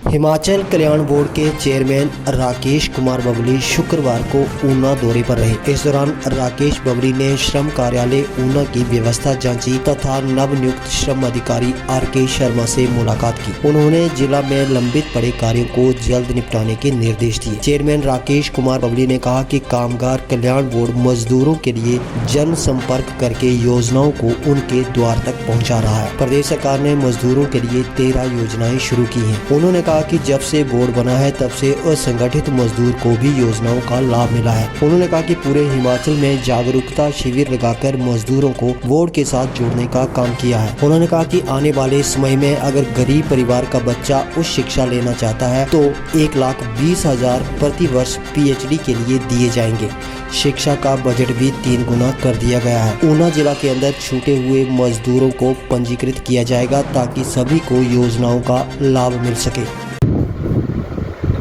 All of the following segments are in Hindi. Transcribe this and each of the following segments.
हिमाचल कल्याण बोर्ड के चेयरमैन राकेश कुमार बबली शुक्रवार को ऊना दौरे पर रहे। इस दौरान राकेश बबली ने श्रम कार्यालय ऊना की व्यवस्था जांची तथा नवनियुक्त श्रम अधिकारी आर.के. शर्मा से मुलाकात की। उन्होंने जिला में लंबित पड़े कार्यों को जल्द निपटाने के निर्देश दिए। चेयरमैन राकेश कुमार बबली ने कहा कि कामगार कल्याण बोर्ड मजदूरों के लिए जन संपर्क करके योजनाओं को उनके द्वार तक पहुँचा रहा है। प्रदेश सरकार ने मजदूरों के लिए 13 योजनाएं शुरू की हैं। उन्होंने कहा कि जब से बोर्ड बना है तब से असंगठित मजदूर को भी योजनाओं का लाभ मिला है। उन्होंने कहा कि पूरे हिमाचल में जागरूकता शिविर लगाकर मजदूरों को बोर्ड के साथ जोड़ने का काम किया है। उन्होंने कहा कि आने वाले समय में अगर गरीब परिवार का बच्चा उच्च शिक्षा लेना चाहता है तो 1,20,000 प्रति वर्ष PhD के लिए दिए जाएंगे। शिक्षा का बजट भी 3 गुना कर दिया गया है। ऊना जिला के अंदर छूटे हुए मजदूरों को पंजीकृत किया जाएगा ताकि सभी को योजनाओं का लाभ मिल सके।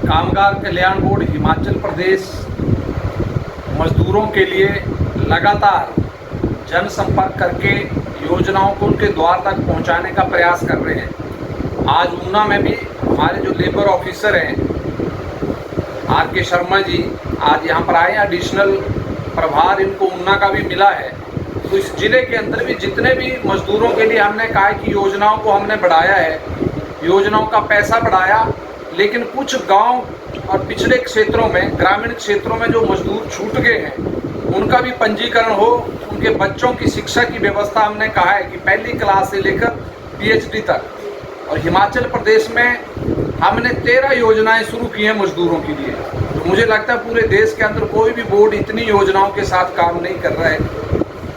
कामगार कल्याण बोर्ड हिमाचल प्रदेश मजदूरों के लिए लगातार जनसंपर्क करके योजनाओं को उनके द्वार तक पहुंचाने का प्रयास कर रहे हैं। आज ऊना में भी हमारे जो लेबर ऑफिसर हैं आर.के. शर्मा जी आज यहाँ पर आए। एडिशनल प्रभार इनको ऊना का भी मिला है। तो इस जिले के अंदर भी जितने भी मजदूरों के लिए हमने कहा कि योजनाओं को हमने बढ़ाया है, योजनाओं का पैसा बढ़ाया, लेकिन कुछ गांव और पिछड़े क्षेत्रों में, ग्रामीण क्षेत्रों में जो मजदूर छूट गए हैं उनका भी पंजीकरण हो। उनके बच्चों की शिक्षा की व्यवस्था हमने कहा है कि पहली क्लास से लेकर PhD तक। और हिमाचल प्रदेश में हमने 13 योजनाएं शुरू की हैं मजदूरों के लिए। तो मुझे लगता है पूरे देश के अंदर कोई भी बोर्ड इतनी योजनाओं के साथ काम नहीं कर रहा है।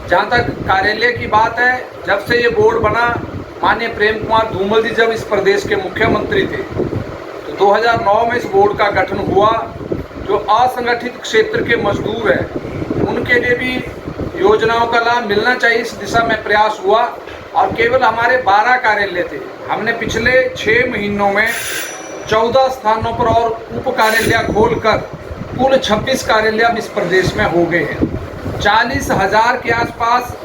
जहाँ तक कार्यालय की बात है, जब से ये बोर्ड बना, माननीय प्रेम कुमार धूमल जी जब इस प्रदेश के मुख्यमंत्री थे तो 2009 में इस बोर्ड का गठन हुआ। जो असंगठित क्षेत्र के मजदूर हैं उनके लिए भी योजनाओं का लाभ मिलना चाहिए, इस दिशा में प्रयास हुआ। और केवल हमारे 12 कार्यालय थे, हमने पिछले 6 महीनों में 14 स्थानों पर और उप कार्यालय खोलकर कुल 26 कार्यालय इस प्रदेश में हो गए हैं। 40,000 के आसपास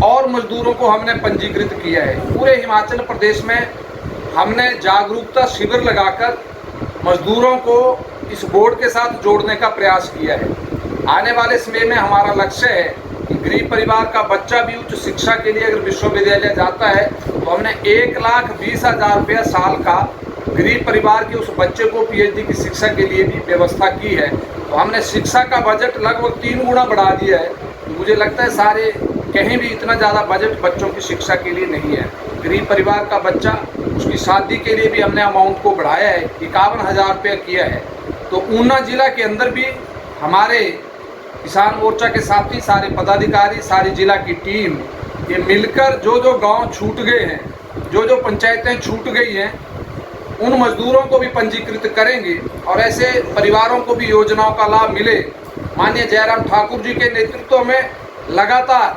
और मजदूरों को हमने पंजीकृत किया है। पूरे हिमाचल प्रदेश में हमने जागरूकता शिविर लगाकर मजदूरों को इस बोर्ड के साथ जोड़ने का प्रयास किया है। आने वाले समय में हमारा लक्ष्य है कि गरीब परिवार का बच्चा भी उच्च शिक्षा के लिए अगर विश्वविद्यालय जाता है तो हमने 1,20,000 रुपया साल का गरीब परिवार के उस बच्चे को PhD की शिक्षा के लिए भी व्यवस्था की है। तो हमने शिक्षा का बजट लगभग 3 गुना बढ़ा दिया है। मुझे लगता है सारे कहीं भी इतना ज़्यादा बजट बच्चों की शिक्षा के लिए नहीं है। गरीब परिवार का बच्चा, उसकी शादी के लिए भी हमने अमाउंट को बढ़ाया है, 51,000 रुपया किया है। तो ऊना जिला के अंदर भी हमारे किसान मोर्चा के साथी, सारे पदाधिकारी, सारी जिला की टीम ये मिलकर जो जो गांव छूट गए हैं, जो जो पंचायतें छूट गई हैं, उन मजदूरों को भी पंजीकृत करेंगे और ऐसे परिवारों को भी योजनाओं का लाभ मिले। माननीय जयराम ठाकुर जी के नेतृत्व में लगातार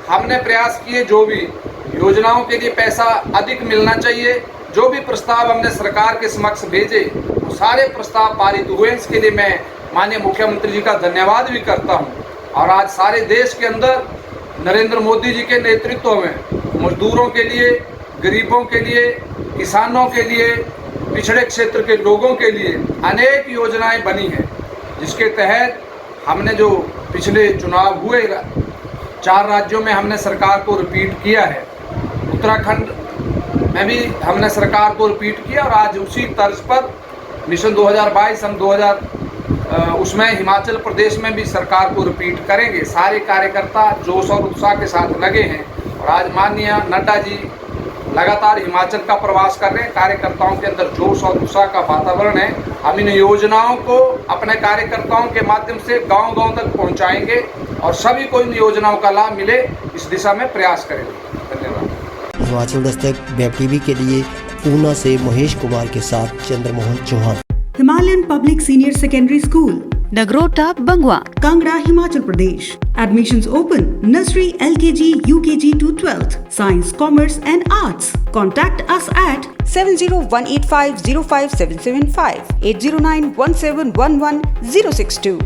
हमने प्रयास किए, जो भी योजनाओं के लिए पैसा अधिक मिलना चाहिए, जो भी प्रस्ताव हमने सरकार के समक्ष भेजे वो सारे प्रस्ताव पारित हुए। इसके लिए मैं माननीय मुख्यमंत्री जी का धन्यवाद भी करता हूं। और आज सारे देश के अंदर नरेंद्र मोदी जी के नेतृत्व में मजदूरों के लिए, गरीबों के लिए, किसानों के लिए, पिछड़े क्षेत्र के लोगों के लिए अनेक योजनाएं बनी हैं, जिसके तहत हमने जो पिछले चुनाव हुए 4 राज्यों में हमने सरकार को रिपीट किया है। उत्तराखंड में भी हमने सरकार को रिपीट किया और आज उसी तर्ज पर मिशन 2022 हम उसमें हिमाचल प्रदेश में भी सरकार को रिपीट करेंगे। सारे कार्यकर्ता जोश और उत्साह के साथ लगे हैं और आज माननीय नड्डा जी लगातार हिमाचल का प्रवास कर रहे हैं। कार्यकर्ताओं के अंदर जोश और उत्साह का वातावरण है। हम इन योजनाओं को अपने कार्यकर्ताओं के माध्यम से गांव-गांव तक पहुंचाएंगे और सभी को इन योजनाओं का लाभ मिले, इस दिशा में प्रयास करेंगे। धन्यवाद। हिमाचल दस्तक वेब टीवी के लिए ऊना से महेश कुमार के साथ Chandramohan Chauhan. Himalayan Public Senior Secondary School, Nagrota, Bangwa, Kangra, Himachal Pradesh. Admissions open. Nursery, LKG, UKG to 12th. Science, Commerce and Arts. Contact us at 7018505775 8091711 062.